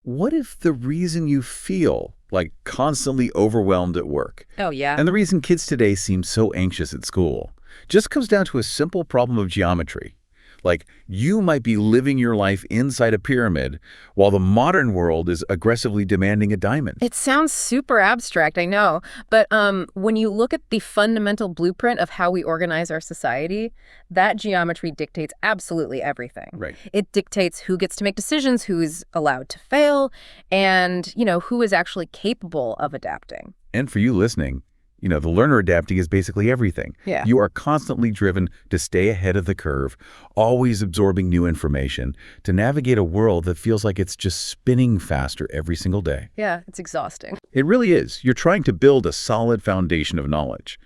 what if the reason you feel like constantly overwhelmed at work, Oh, yeah. and the reason kids today seem so anxious at school, just comes down to a simple problem of geometry? Like, you might be living your life inside a pyramid while the modern world is aggressively demanding a diamond. It sounds super abstract, I know. But when you look at the fundamental blueprint of how we organize our society, that geometry dictates absolutely everything. Right. It dictates who gets to make decisions, who is allowed to fail, and, who is actually capable of adapting. And for you listening, the learner adapting is basically everything. Yeah. You are constantly driven to stay ahead of the curve, always absorbing new information, to navigate a world that feels like it's just spinning faster every single day. Yeah, it's exhausting. It really is. You're trying to build a solid foundation of knowledge.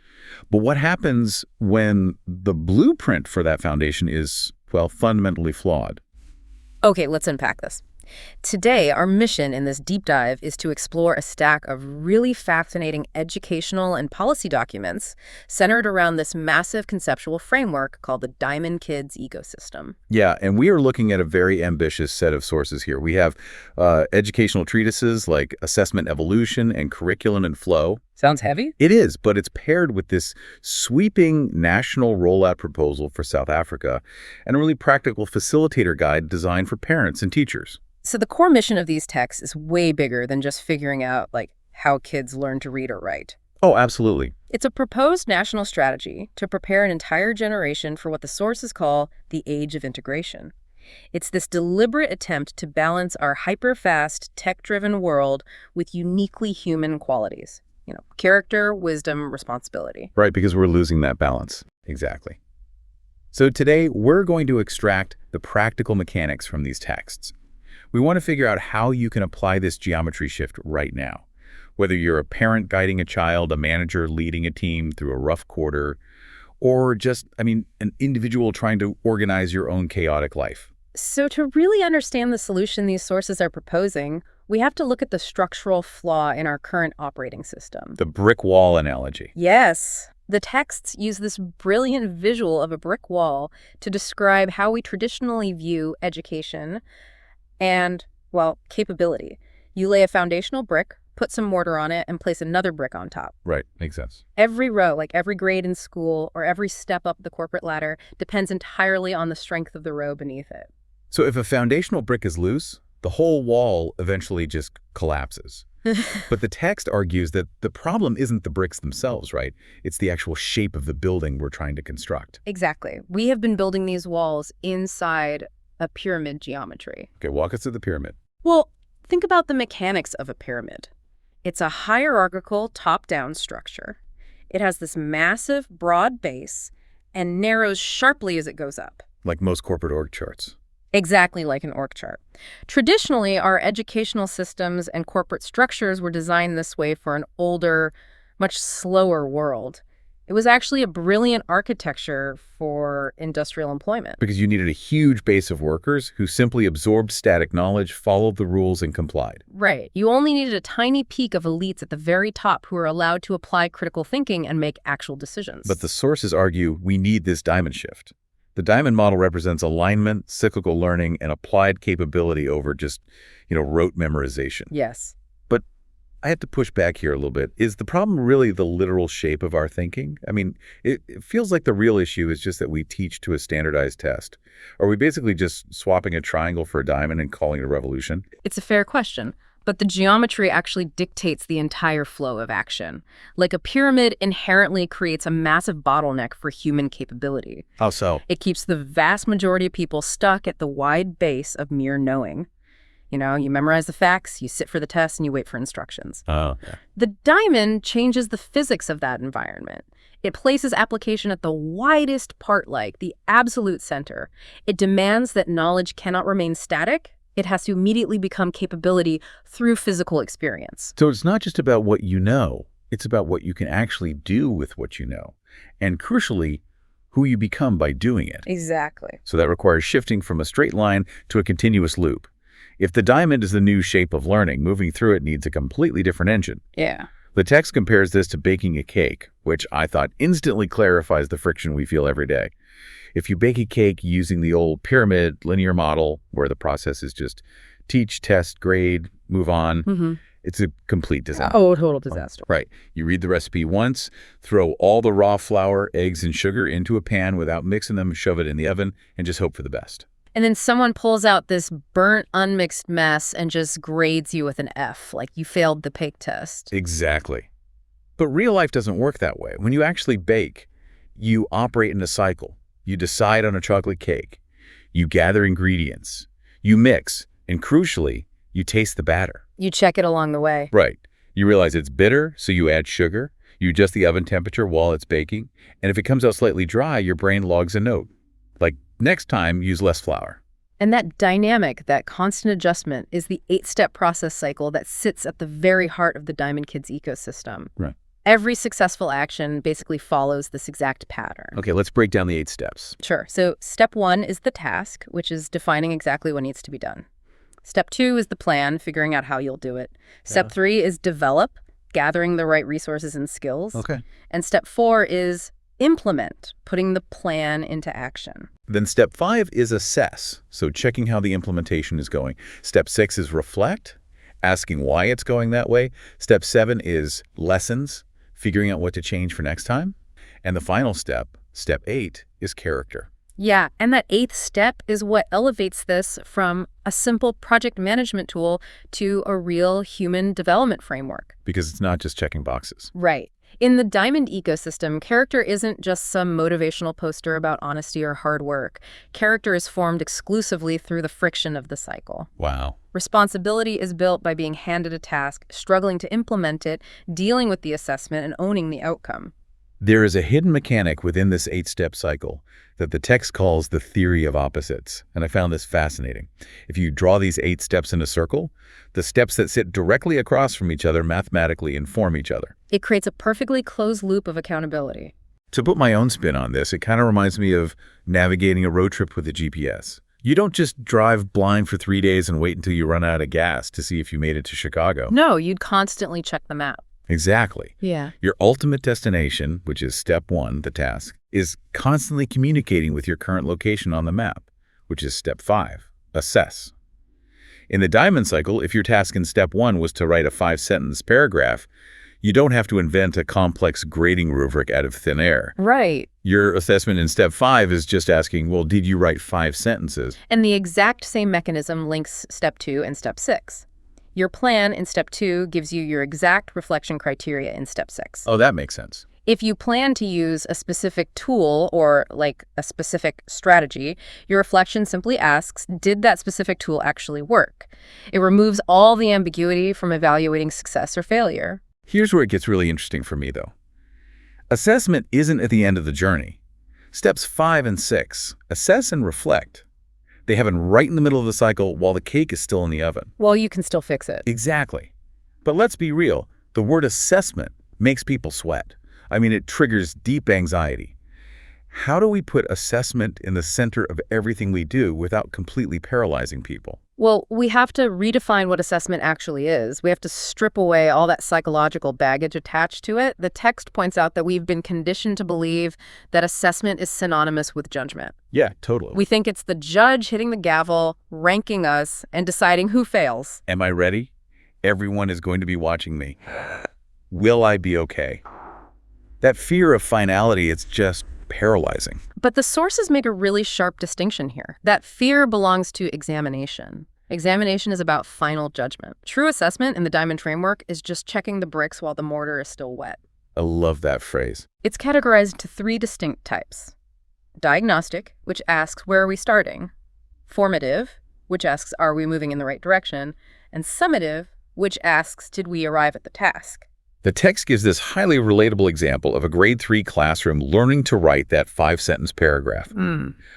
But what happens when the blueprint for that foundation is, well, fundamentally flawed? Okay, let's unpack this. Today, our mission in this deep dive is to explore a stack of really fascinating educational and policy documents centered around this massive conceptual framework called the DiamondKidsEcoSystem. Yeah, and we are looking at a very ambitious set of sources here. We have educational treatises like Assessment Evolution and Curriculum and Flow. Sounds heavy? It is, but it's paired with this sweeping national rollout proposal for South Africa and a really practical facilitator guide designed for parents and teachers. So the core mission of these texts is way bigger than just figuring out, how kids learn to read or write. Oh, absolutely. It's a proposed national strategy to prepare an entire generation for what the sources call the age of integration. It's this deliberate attempt to balance our hyper-fast, tech-driven world with uniquely human qualities. Character, wisdom, responsibility. Right, because we're losing that balance. Exactly. So today, we're going to extract the practical mechanics from these texts. We want to figure out how you can apply this geometry shift right now. Whether you're a parent guiding a child, a manager leading a team through a rough quarter, or just, an individual trying to organize your own chaotic life. So to really understand the solution these sources are proposing, we have to look at the structural flaw in our current operating system. The brick wall analogy. Yes. The texts use this brilliant visual of a brick wall to describe how we traditionally view education and, capability. You lay a foundational brick, put some mortar on it, and place another brick on top. Right, makes sense. Every row, like every grade in school or every step up the corporate ladder, depends entirely on the strength of the row beneath it. So if a foundational brick is loose, the whole wall eventually just collapses. But the text argues that the problem isn't the bricks themselves, right? It's the actual shape of the building we're trying to construct. Exactly. We have been building these walls inside a pyramid geometry. Okay, walk us through the pyramid. Well, think about the mechanics of a pyramid. It's a hierarchical top-down structure. It has this massive, broad base and narrows sharply as it goes up. Like most corporate org charts. Exactly like an org chart. Traditionally, our educational systems and corporate structures were designed this way for an older, much slower world. It was actually a brilliant architecture for industrial employment. Because you needed a huge base of workers who simply absorbed static knowledge, followed the rules, and complied. Right. You only needed a tiny peak of elites at the very top who were allowed to apply critical thinking and make actual decisions. But the sources argue we need this diamond shift. The diamond model represents alignment, cyclical learning, and applied capability over just, rote memorization. Yes. But I have to push back here a little bit. Is the problem really the literal shape of our thinking? It feels like the real issue is just that we teach to a standardized test. Are we basically just swapping a triangle for a diamond and calling it a revolution? It's a fair question. But the geometry actually dictates the entire flow of action. Like a pyramid inherently creates a massive bottleneck for human capability. How so? It keeps the vast majority of people stuck at the wide base of mere knowing. You memorize the facts, you sit for the test, and you wait for instructions. Oh, yeah. The diamond changes the physics of that environment. It places application at the widest part, like the absolute center. It demands that knowledge cannot remain static. It has to immediately become capability through physical experience. So it's not just about what you know. It's about what you can actually do with what you know. And crucially, who you become by doing it. Exactly. So that requires shifting from a straight line to a continuous loop. If the diamond is the new shape of learning, moving through it needs a completely different engine. Yeah. The text compares this to baking a cake, which I thought instantly clarifies the friction we feel every day. If you bake a cake using the old pyramid linear model, where the process is just Teach, test, grade, move on. Mm-hmm. It's a complete disaster. Oh, total disaster. Right. You read the recipe once, throw all the raw flour, eggs, and sugar into a pan without mixing them, shove it in the oven, and just hope for the best. And then someone pulls out this burnt, unmixed mess and just grades you with an F, like you failed the bake test. Exactly. But real life doesn't work that way. When you actually bake, you operate in a cycle. You decide on a chocolate cake. You gather ingredients. You mix. And crucially, you taste the batter. You check it along the way. Right. You realize it's bitter, so you add sugar. You adjust the oven temperature while it's baking. And if it comes out slightly dry, your brain logs a note. Like, next time, use less flour. And that dynamic, that constant adjustment, is the 8-step process cycle that sits at the very heart of the Diamond Kids ecosystem. Right. Every successful action basically follows this exact pattern. Okay, let's break down the 8 steps. Sure. So step 1 is the task, which is defining exactly what needs to be done. Step 2 is the plan, figuring out how you'll do it. Step 3 is develop, gathering the right resources and skills. Okay. And step 4 is implement, putting the plan into action. Then step 5 is assess, so checking how the implementation is going. Step 6 is reflect, asking why it's going that way. Step 7 is lessons, figuring out what to change for next time. And the final step, step 8, is character. Yeah, and that 8th step is what elevates this from a simple project management tool to a real human development framework. Because it's not just checking boxes. Right. In the Diamond ecosystem, character isn't just some motivational poster about honesty or hard work. Character is formed exclusively through the friction of the cycle. Wow. Responsibility is built by being handed a task, struggling to implement it, dealing with the assessment, and owning the outcome. There is a hidden mechanic within this 8-step cycle that the text calls the theory of opposites, and I found this fascinating. If you draw these 8 steps in a circle, the steps that sit directly across from each other mathematically inform each other. It creates a perfectly closed loop of accountability. To put my own spin on this, it kind of reminds me of navigating a road trip with a GPS. You don't just drive blind for 3 days and wait until you run out of gas to see if you made it to Chicago. No, you'd constantly check the map. Exactly. Yeah. Your ultimate destination, which is step 1, the task, is constantly communicating with your current location on the map, which is step 5, assess. In the Diamond cycle, if your task in step 1 was to write a 5-sentence paragraph, you don't have to invent a complex grading rubric out of thin air. Right. Your assessment in step 5 is just asking, well, did you write 5 sentences? And the exact same mechanism links step 2 and step 6. Your plan in step 2 gives you your exact reflection criteria in step 6. Oh, that makes sense. If you plan to use a specific tool or like a specific strategy, your reflection simply asks, did that specific tool actually work? It removes all the ambiguity from evaluating success or failure. Here's where it gets really interesting for me, though. Assessment isn't at the end of the journey. Steps 5 and 6, assess and reflect. They happen right in the middle of the cycle while the cake is still in the oven. Well, you can still fix it. Exactly. But let's be real. The word assessment makes people sweat. I mean, it triggers deep anxiety. How do we put assessment in the center of everything we do without completely paralyzing people? Well, we have to redefine what assessment actually is. We have to strip away all that psychological baggage attached to it. The text points out that we've been conditioned to believe that assessment is synonymous with judgment. Yeah, totally. We think it's the judge hitting the gavel, ranking us, and deciding who fails. Am I ready? Everyone is going to be watching me. Will I be okay? That fear of finality, it's just paralyzing. But the sources make a really sharp distinction here. That fear belongs to examination. Examination is about final judgment. True assessment in the Diamond framework is just checking the bricks while the mortar is still wet. I love that phrase. It's categorized into 3 distinct types. Diagnostic, which asks, where are we starting? Formative, which asks, are we moving in the right direction? And summative, which asks, did we arrive at the task? The text gives this highly relatable example of a grade 3 classroom learning to write that 5-sentence paragraph.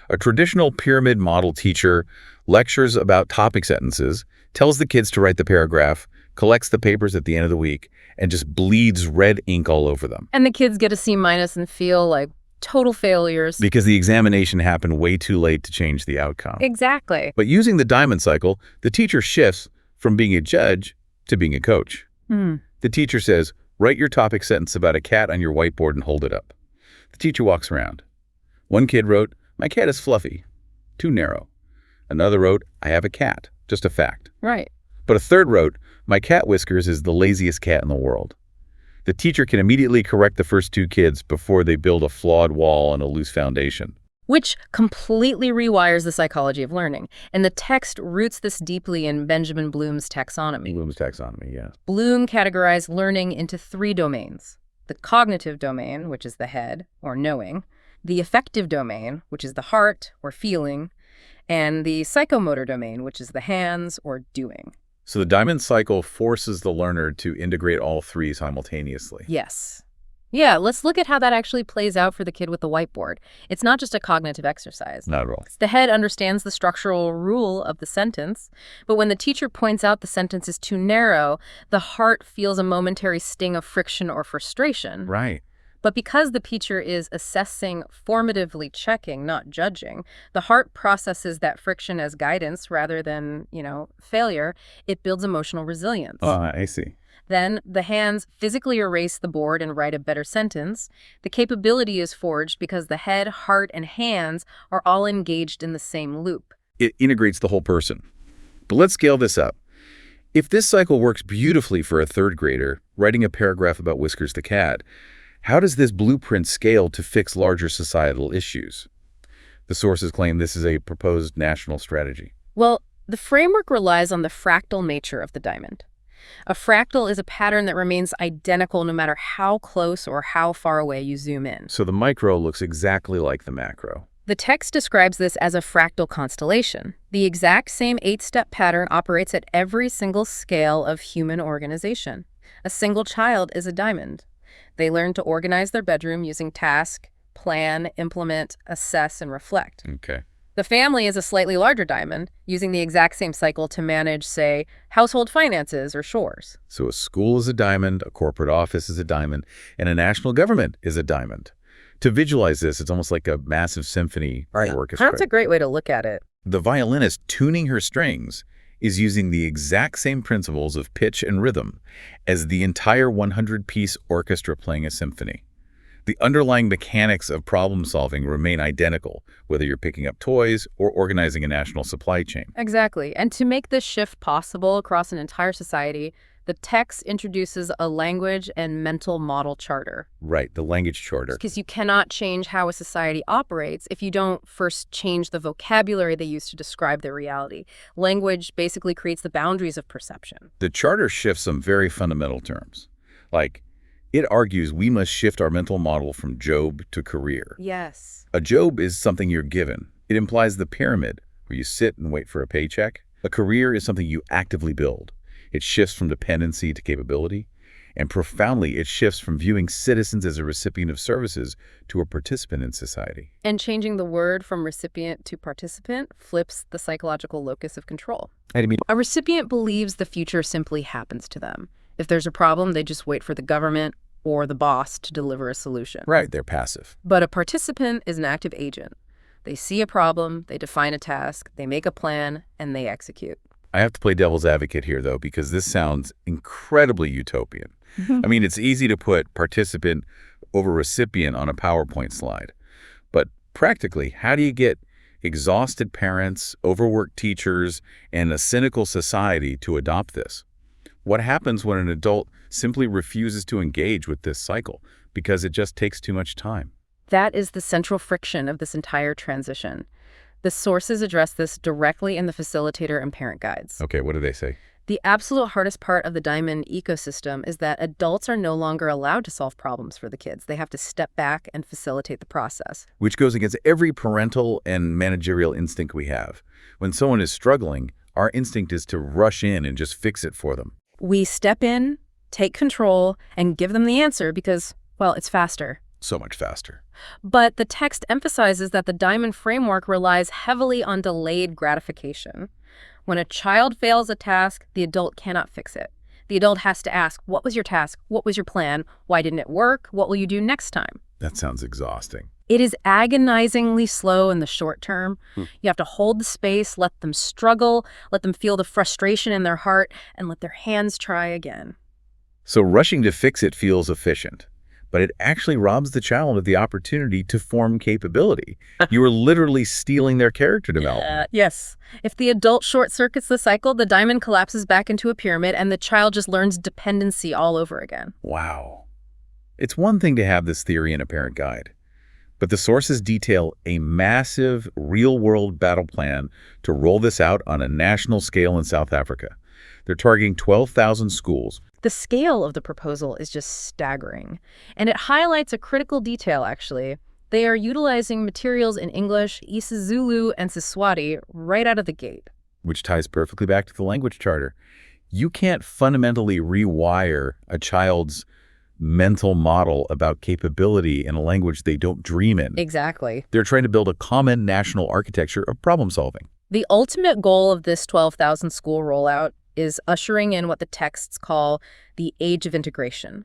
A traditional pyramid model teacher lectures about topic sentences, tells the kids to write the paragraph, collects the papers at the end of the week, and just bleeds red ink all over them. And the kids get a C- and feel like total failures. Because the examination happened way too late to change the outcome. Exactly. But using the Diamond cycle, the teacher shifts from being a judge to being a coach. The teacher says, write your topic sentence about a cat on your whiteboard and hold it up. The teacher walks around. One kid wrote, my cat is fluffy, too narrow. Another wrote, I have a cat, just a fact. Right. But a third wrote, "My cat Whiskers is the laziest cat in the world." The teacher can immediately correct the first two kids before they build a flawed wall on a loose foundation. Which completely rewires the psychology of learning. And the text roots this deeply in Benjamin Bloom's taxonomy. Bloom's taxonomy, yes. Bloom categorized learning into three domains: the cognitive domain, which is the head, or knowing; the affective domain, which is the heart, or feeling; and the psychomotor domain, which is the hands, or doing. So the diamond cycle forces the learner to integrate all three simultaneously. Yes. Yeah, let's look at how that actually plays out for the kid with the whiteboard. It's not just a cognitive exercise. Not at all. The head understands the structural rule of the sentence, but when the teacher points out the sentence is too narrow, the heart feels a momentary sting of friction or frustration. Right. But because the teacher is assessing, formatively checking, not judging, the heart processes that friction as guidance rather than, failure. It builds emotional resilience. Oh, I see. Then the hands physically erase the board and write a better sentence. The capability is forged because the head, heart, and hands are all engaged in the same loop. It integrates the whole person. But let's scale this up. If this cycle works beautifully for a third grader, writing a paragraph about Whiskers the cat, how does this blueprint scale to fix larger societal issues? The sources claim this is a proposed national strategy. Well, the framework relies on the fractal nature of the diamond. A fractal is a pattern that remains identical no matter how close or how far away you zoom in. So the micro looks exactly like the macro. The text describes this as a fractal constellation. The exact same 8-step pattern operates at every single scale of human organization. A single child is a diamond. They learn to organize their bedroom using task, plan, implement, assess, and reflect. Okay. The family is a slightly larger diamond, using the exact same cycle to manage, say, household finances or chores. So a school is a diamond, a corporate office is a diamond, and a national government is a diamond. To visualize this, it's almost like a massive symphony orchestra. That's a great way to look at it. The violinist tuning her strings is using the exact same principles of pitch and rhythm as the entire 100-piece orchestra playing a symphony. The underlying mechanics of problem solving remain identical, whether you're picking up toys or organizing a national supply chain. Exactly. And to make this shift possible across an entire society, the text introduces a language and mental model charter. Right, the language charter. Because you cannot change how a society operates if you don't first change the vocabulary they use to describe their reality. Language basically creates the boundaries of perception. The charter shifts some very fundamental terms, like it argues we must shift our mental model from job to career. Yes. A job is something you're given. It implies the pyramid, where you sit and wait for a paycheck. A career is something you actively build. It shifts from dependency to capability. And profoundly, it shifts from viewing citizens as a recipient of services to a participant in society. And changing the word from recipient to participant flips the psychological locus of control. A recipient believes the future simply happens to them. If there's a problem, they just wait for the government or the boss to deliver a solution. Right, they're passive. But a participant is an active agent. They see a problem, they define a task, they make a plan, and they execute. I have to play devil's advocate here, though, because this sounds incredibly utopian. I mean, it's easy to put participant over recipient on a PowerPoint slide. But practically, how do you get exhausted parents, overworked teachers, and a cynical society to adopt this? What happens when an adult simply refuses to engage with this cycle because it just takes too much time? That is the central friction of this entire transition. The sources address this directly in the facilitator and parent guides. Okay, what do they say? The absolute hardest part of the Diamond ecosystem is that adults are no longer allowed to solve problems for the kids. They have to step back and facilitate the process. Which goes against every parental and managerial instinct we have. When someone is struggling, our instinct is to rush in and just fix it for them. We step in, take control, and give them the answer because, well, it's faster. So much faster. But the text emphasizes that the Diamond framework relies heavily on delayed gratification. When a child fails a task, the adult cannot fix it. The adult has to ask, what was your task? What was your plan? Why didn't it work? What will you do next time? That sounds exhausting. It is agonizingly slow in the short term. You have to hold the space, let them struggle, let them feel the frustration in their heart, and let their hands try again. So rushing to fix it feels efficient. but it actually robs the child of the opportunity to form capability. You are literally stealing their character development. Yes. If the adult short-circuits the cycle, the diamond collapses back into a pyramid and the child just learns dependency all over again. Wow. It's one thing to have this theory in a parent guide, but the sources detail a massive, real-world battle plan to roll this out on a national scale in South Africa. They're targeting 12,000 schools. The scale of the proposal is just staggering, and it highlights a critical detail, actually. They are utilizing materials in English, isiZulu, and Siswati right out of the gate. Which ties perfectly back to the language charter. You can't fundamentally rewire a child's mental model about capability in a language they don't dream in. Exactly. They're trying to build a common national architecture of problem solving. The ultimate goal of this 12,000 school rollout is ushering in what the texts call the age of integration.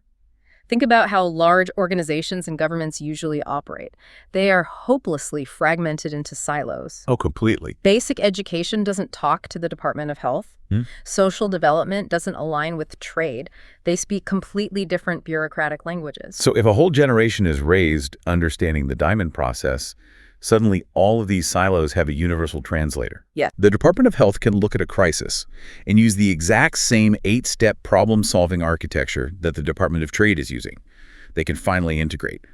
Think about how large organizations and governments usually operate. They are hopelessly fragmented into silos. Oh, completely. Basic education doesn't talk to the Department of Health. Social development doesn't align with trade. They speak completely different bureaucratic languages. So if a whole generation is raised understanding the diamond process, suddenly all of these silos have a universal translator. Yeah. The Department of Health can look at a crisis and use the exact same 8-step problem-solving architecture that the Department of Trade is using. They can finally integrate.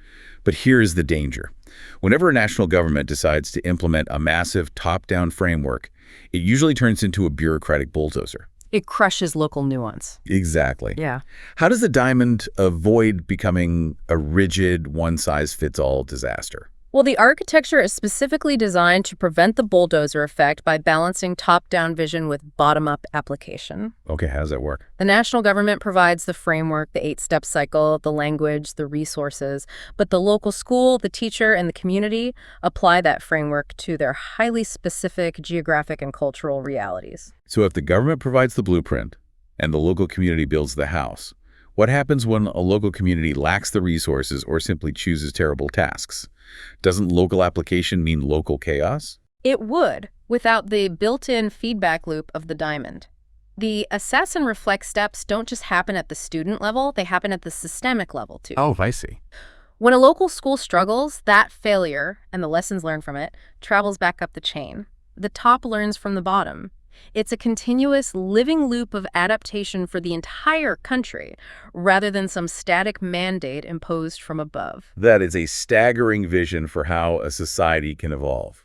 But here's the danger. Whenever a national government decides to implement a massive top-down framework, it usually turns into a bureaucratic bulldozer. It crushes local nuance. Exactly. Yeah. How does the diamond avoid becoming a rigid, one-size-fits-all disaster? Well, the architecture is specifically designed to prevent the bulldozer effect by balancing top-down vision with bottom-up application. Okay, how does that work? The national government provides the framework, the 8-step cycle, the language, the resources, but the local school, the teacher, and the community apply that framework to their highly specific geographic and cultural realities. So if the government provides the blueprint and the local community builds the house, what happens when a local community lacks the resources or simply chooses terrible tasks? Doesn't local application mean local chaos? It would, without the built-in feedback loop of the diamond. The assess and reflect steps don't just happen at the student level, they happen at the systemic level too. Oh, I see. When a local school struggles, that failure, and the lessons learned from it, travels back up the chain. The top learns from the bottom. It's a continuous living loop of adaptation for the entire country, rather than some static mandate imposed from above. That is a staggering vision for how a society can evolve.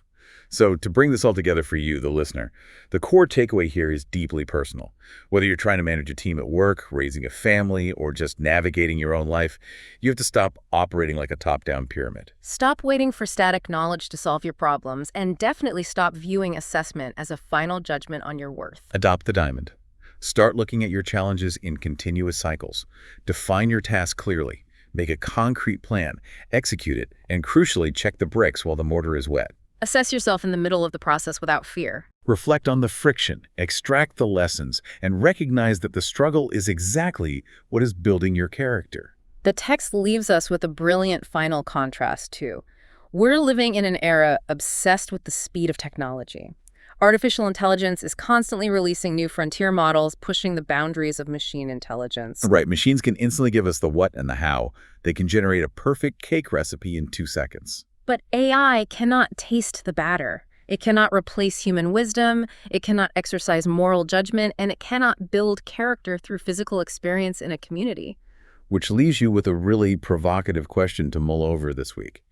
So to bring this all together for you, the listener, the core takeaway here is deeply personal. Whether you're trying to manage a team at work, raising a family, or just navigating your own life, you have to stop operating like a top-down pyramid. Stop waiting for static knowledge to solve your problems, and definitely stop viewing assessment as a final judgment on your worth. Adopt the diamond. Start looking at your challenges in continuous cycles. Define your task clearly. Make a concrete plan, execute it, and crucially, check the bricks while the mortar is wet. Assess yourself in the middle of the process without fear. Reflect on the friction, extract the lessons, and recognize that the struggle is exactly what is building your character. The text leaves us with a brilliant final contrast, too. We're living in an era obsessed with the speed of technology. Artificial intelligence is constantly releasing new frontier models, pushing the boundaries of machine intelligence. Right, machines can instantly give us the what and the how. They can generate a perfect cake recipe in 2 seconds. But AI cannot taste the batter. It cannot replace human wisdom, it cannot exercise moral judgment, and it cannot build character through physical experience in a community. Which leaves you with a really provocative question to mull over this week.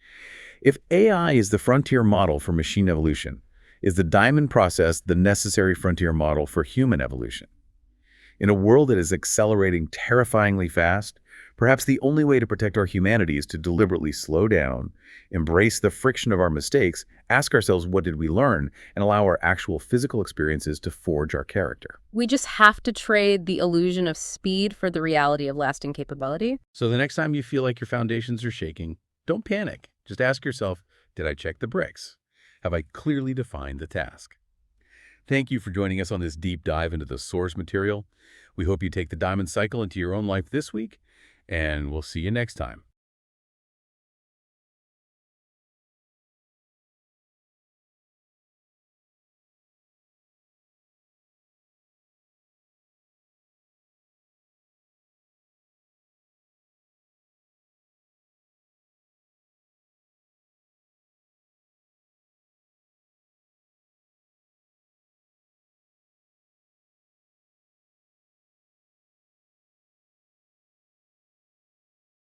If AI is the frontier model for machine evolution, is the diamond process the necessary frontier model for human evolution? In a world that is accelerating terrifyingly fast, perhaps the only way to protect our humanity is to deliberately slow down, embrace the friction of our mistakes, ask ourselves what did we learn, and allow our actual physical experiences to forge our character. We just have to trade the illusion of speed for the reality of lasting capability. So the next time you feel like your foundations are shaking, don't panic. Just ask yourself, did I check the bricks? Have I clearly defined the task? Thank you for joining us on this deep dive into the source material. We hope you take the diamond cycle into your own life this week, and we'll see you next time.